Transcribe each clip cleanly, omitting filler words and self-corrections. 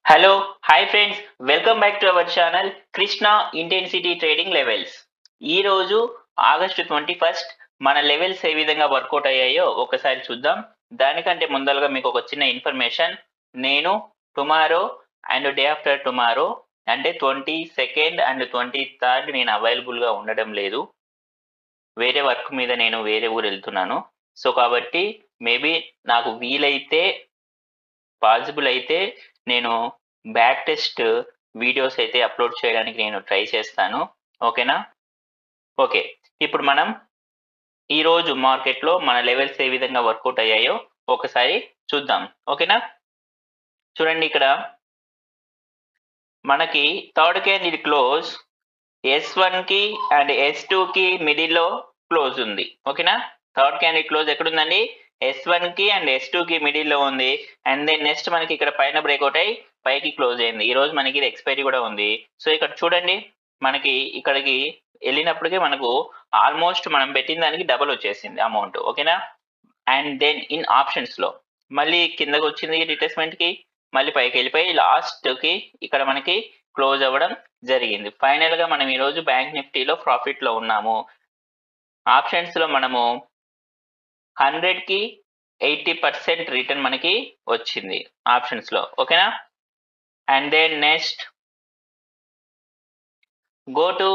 Hello hi friends, welcome back to our channel Krishna intensity trading levels. ఈరోజు August 21 మన levels ఏ విధంగా work out అయ్యాయో ఒకసారి చూద్దాం. దానికంటే ముందరగా మీకు ఒక చిన్న ఇన్ఫర్మేషన్. నేను tomorrow and day after tomorrow అంటే 22 అండ్ 23 నేను అవైలబుల్గా ఉండడం లేదు. వేరే వర్క్ మీద నేను వేరే ఊరు వెళ్తున్నాను. సో కాబట్టి మేబీ నాకు వీలైతే పాసిబుల్ అయితే నేను బ్యాక్ టెస్ట్ వీడియోస్ అయితే అప్లోడ్ చేయడానికి నేను ట్రై చేస్తాను. ఓకేనా? ఓకే. ఇప్పుడు మనం ఈరోజు మార్కెట్లో మన లెవెల్స్ ఏ విధంగా వర్కౌట్ అయ్యాయో ఒకసారి చూద్దాం. ఓకేనా? చూడండి, ఇక్కడ మనకి థర్డ్ క్యాండిల్ క్లోజ్ S1కి అండ్ S2కి మిడిల్లో క్లోజ్ ఉంది. ఓకేనా? థర్డ్ క్యాండిల్ క్లోజ్ ఎక్కడుందండి? S1కి అండ్ S2కి మిడిల్లో ఉంది. అండ్ దెన్ నెక్స్ట్ మనకి ఇక్కడ పైన బ్రేక్అవుట్ అయ్యి పైకి క్లోజ్ అయింది. ఈ రోజు మనకి ఇది ఎక్స్పైరీ కూడా ఉంది. సో ఇక్కడ చూడండి, మనకి ఇక్కడికి వెళ్ళినప్పటికీ మనకు ఆల్మోస్ట్ మనం పెట్టిన దానికి డబుల్ వచ్చేసింది అమౌంట్. ఓకేనా? అండ్ దెన్ ఇన్ ఆప్షన్స్ లో మళ్ళీ కిందకి వచ్చింది రిట్రేస్మెంట్ కి, మళ్ళీ పైకి వెళ్ళిపోయి లాస్ట్ కి ఇక్కడ మనకి క్లోజ్ అవ్వడం జరిగింది. ఫైనల్ గా మనం ఈరోజు బ్యాంక్ నిఫ్టీలో ప్రాఫిట్ లో ఉన్నాము. ఆప్షన్స్ లో మనము 100కి 80% రిటర్న్ మనకి వచ్చింది ఆప్షన్స్ లో. ఓకేనా? And then next go to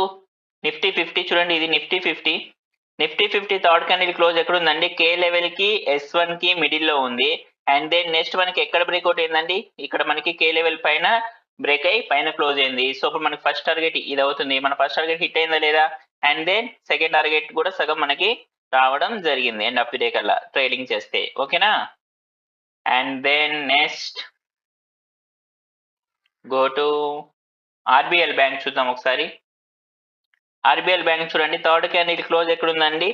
Nifty 50. చూడండి, ఇది నిఫ్టీ 50 థర్డ్ క్యాండిల్ క్లోజ్ ఎక్కడ ఉందండి? కే లెవెల్ కి S1 కి మిడిల్ లో ఉంది. అండ్ దెన్ నెక్స్ట్ మనకి ఎక్కడ బ్రేక్అవుట్ అయిందండి? ఇక్కడ మనకి కే లెవెల్ పైన బ్రేక్ అయ్యి పైన క్లోజ్ అయింది. సో ఇప్పుడు మనకి ఫస్ట్ టార్గెట్ ఇది అవుతుంది. మన ఫస్ట్ టార్గెట్ హిట్ అయిందా లేదా? అండ్ దెన్ సెకండ్ టార్గెట్ కూడా సగం మనకి రావడం జరిగింది ఎండ్ ఆఫ్ ది డే కల్లా ట్రేడింగ్ చేస్తే. ఓకేనా? And then next go to RBL bank చూద్దాం ఒకసారి. ఆర్బిఎల్ బ్యాంక్ చూడండి, థర్డ్ క్యాండిల్ క్లోజ్ ఎక్కడ ఉందండి?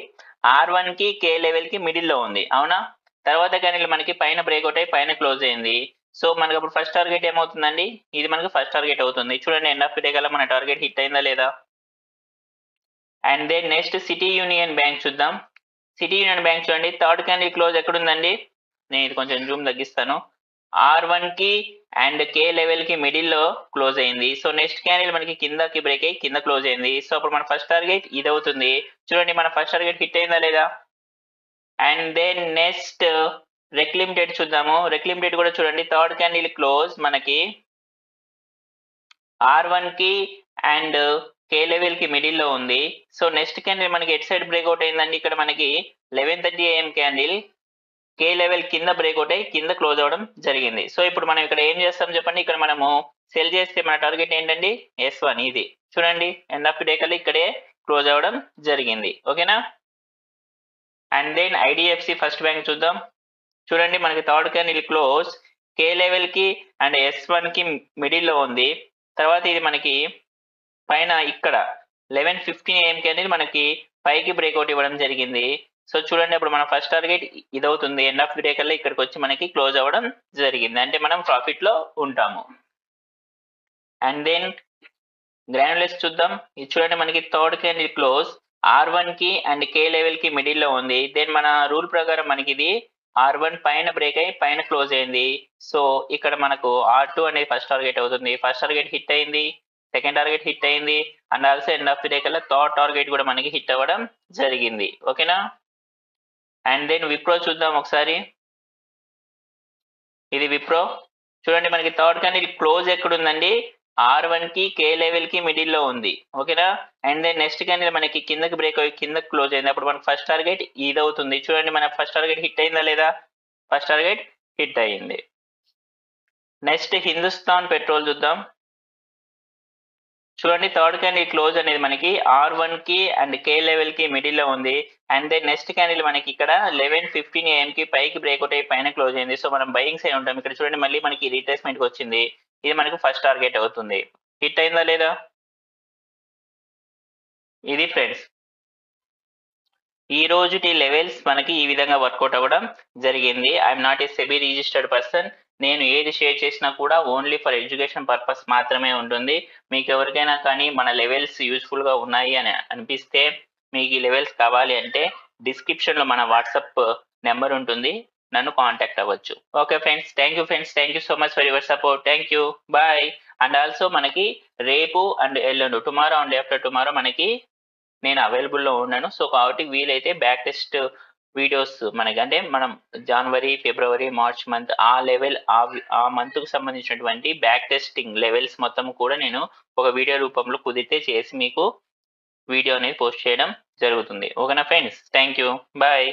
R1 కి కే లెవెల్ కి మిడిల్ లో ఉంది. అవునా? తర్వాత క్యాండిల్ మనకి పైన బ్రేక్అవుట్ అయ్యి పైన క్లోజ్ అయింది. సో మనకి అప్పుడు ఫస్ట్ టార్గెట్ ఏమవుతుందండి? ఇది మనకి ఫస్ట్ టార్గెట్ అవుతుంది. చూడండి, ఎండ్ ఆఫ్ ది డే కల్లా మన టార్గెట్ హిట్ అయిందా లేదా? And then next City Union Bank చూద్దాం. సిటీ యూనియన్ బ్యాంక్ చూడండి, థర్డ్ క్యాండిల్ క్లోజ్ ఎక్కడ ఉందండి? నేను ఇది కొంచెం జూమ్ తగ్గిస్తాను. R1 కి అండ్ కే లెవెల్ కి మిడిల్ లో క్లోజ్ అయింది. సో నెక్స్ట్ క్యాండిల్ మనకి కిందకి బ్రేక్ అయ్యి కింద క్లోజ్ అయింది. సో అప్పుడు మన ఫస్ట్ టార్గెట్ ఇది అవుతుంది. చూడండి, మన ఫస్ట్ టార్గెట్ హిట్ అయిందా లేదా? అండ్ దెన్ నెక్స్ట్ రెక్ లిమిటెడ్ చూద్దాము. రెక్ లిమిటెడ్ కూడా చూడండి, థర్డ్ క్యాండిల్ క్లోజ్ మనకి R1 కి అండ్ కే లెవెల్ కి మిడిల్ లో ఉంది. సో నెక్స్ట్ క్యాండిల్ మనకి ఎట్ సైడ్ బ్రేక్అవుట్ అయిందండి? ఇక్కడ మనకి 11:30 AM క్యాండిల్ కే లెవెల్ కింద బ్రేక్అవుట్ అయ్యి కింద క్లోజ్ అవ్వడం జరిగింది. సో ఇప్పుడు మనం ఇక్కడ ఏం చేస్తాం చెప్పండి? ఇక్కడ మనము సెల్ చేస్తే మన టార్గెట్ ఏంటండి? S1. ఇది చూడండి, ఎండ్ ఆఫ్ డే కల్లా ఇక్కడే క్లోజ్ అవ్వడం జరిగింది. ఓకేనా? And then IDFC First Bank చూద్దాం. చూడండి, మనకి third candle close K level కి అండ్ S1 కి మిడిల్ లో ఉంది. తర్వాత ఇది మనకి పైన ఇక్కడ 11:15 AM క్యాండిల్ మనకి పైకి బ్రేక్అవుట్ ఇవ్వడం జరిగింది. సో చూడండి, అప్పుడు మన ఫస్ట్ టార్గెట్ ఇది అవుతుంది. ఎండ్ ఆఫ్ ది డే కల్లా ఇక్కడికి వచ్చి మనకి క్లోజ్ అవ్వడం జరిగింది. అంటే మనం ప్రాఫిట్ లో ఉంటాము. అండ్ దెన్ గ్రాన్యులర్స్ చూద్దాం. ఇది చూడండి, మనకి థర్డ్ క్యాండిల్ క్లోజ్ R1 కి అండ్ కే లెవెల్ కి మిడిల్ లో ఉంది. దెన్ మన రూల్ ప్రకారం మనకి ఇది R1 పైన బ్రేక్ అయ్యి పైన క్లోజ్ అయింది. సో ఇక్కడ మనకు R2 అనేది ఫస్ట్ టార్గెట్ అవుతుంది. ఫస్ట్ టార్గెట్ హిట్ అయింది, సెకండ్ టార్గెట్ హిట్ అయింది, and also end of the day కల్లా థర్డ్ టార్గెట్ కూడా మనకి హిట్ అవ్వడం జరిగింది. ఓకేనా? అండ్ దెన్ విప్రో చూద్దాం ఒకసారి. ఇది విప్రో చూడండి, మనకి థర్డ్ క్యాండిల్ క్లోజ్ ఎక్కడ ఉందండి? R1 కి కే లెవెల్ కి మిడిల్ లో ఉంది. ఓకేనా? అండ్ దెన్ నెక్స్ట్ క్యాండిల్ మనకి కిందకి బ్రేక్ అయ్యి కిందకి క్లోజ్ అయింది. అప్పుడు మనకి ఫస్ట్ టార్గెట్ ఇది అవుతుంది. చూడండి, మన ఫస్ట్ టార్గెట్ హిట్ అయిందా లేదా? ఫస్ట్ టార్గెట్ హిట్ అయింది. నెక్స్ట్ హిందుస్థాన్ పెట్రోల్ చూద్దాం. చూడండి, థర్డ్ క్యాండిల్ క్లోజ్ అనేది మనకి R1 కి అండ్ కే లెవెల్ కి మిడిల్ లో ఉంది. అండ్ దెన్ నెక్స్ట్ క్యాండిల్ మనకి ఇక్కడ 11:15 AM కి పైకి బ్రేక్అవుట్ అయ్యి పైన క్లోజ్ అయింది. సో మనం బయింగ్ సైడ్ ఉంటాం. ఇక్కడ చూడండి, మళ్ళీ మనకి రీట్రేస్మెంట్ కి వచ్చింది. ఇది మనకు ఫస్ట్ టార్గెట్ అవుతుంది. హిట్ అయిందా లేదా? ఇది ఫ్రెండ్స్ ఈ రోజుటి లెవెల్స్ మనకి ఈ విధంగా వర్కౌట్ అవ్వడం జరిగింది. I'm not a SEBI registered person. నేను ఏది షేర్ చేసినా కూడా ఓన్లీ ఫర్ ఎడ్యుకేషన్ పర్పస్ మాత్రమే ఉంటుంది. మీకు ఎవరికైనా కానీ మన లెవెల్స్ యూస్ఫుల్గా ఉన్నాయి అని అనిపిస్తే, మీకు ఈ లెవెల్స్ కావాలి అంటే డిస్క్రిప్షన్లో మన వాట్సాప్ నెంబర్ ఉంటుంది. నన్ను కాంటాక్ట్ అవ్వచ్చు. Okay friends, thank you friends, thank you so much for your support. Thank you, bye. And also మనకి రేపు అండ్ ఎల్లుండి, టుమారో అండ్ ఆఫ్టర్ టుమారో మనకి నేను అవైలబుల్లో ఉన్నాను. సో కాబట్టి వీలైతే బ్యాక్ టెస్ట్ వీడియోస్ మనకి, అంటే మనం జనవరి, ఫిబ్రవరి, మార్చ్ మంత్ ఆ లెవెల్ ఆ మంత్కు సంబంధించినటువంటి బ్యాక్ టెస్టింగ్ లెవెల్స్ మొత్తం కూడా నేను ఒక వీడియో రూపంలో కుదిరితే చేసి మీకు వీడియో అనేది పోస్ట్ చేయడం జరుగుతుంది. ఓకేనా ఫ్రెండ్స్, థ్యాంక్ యూ, బాయ్.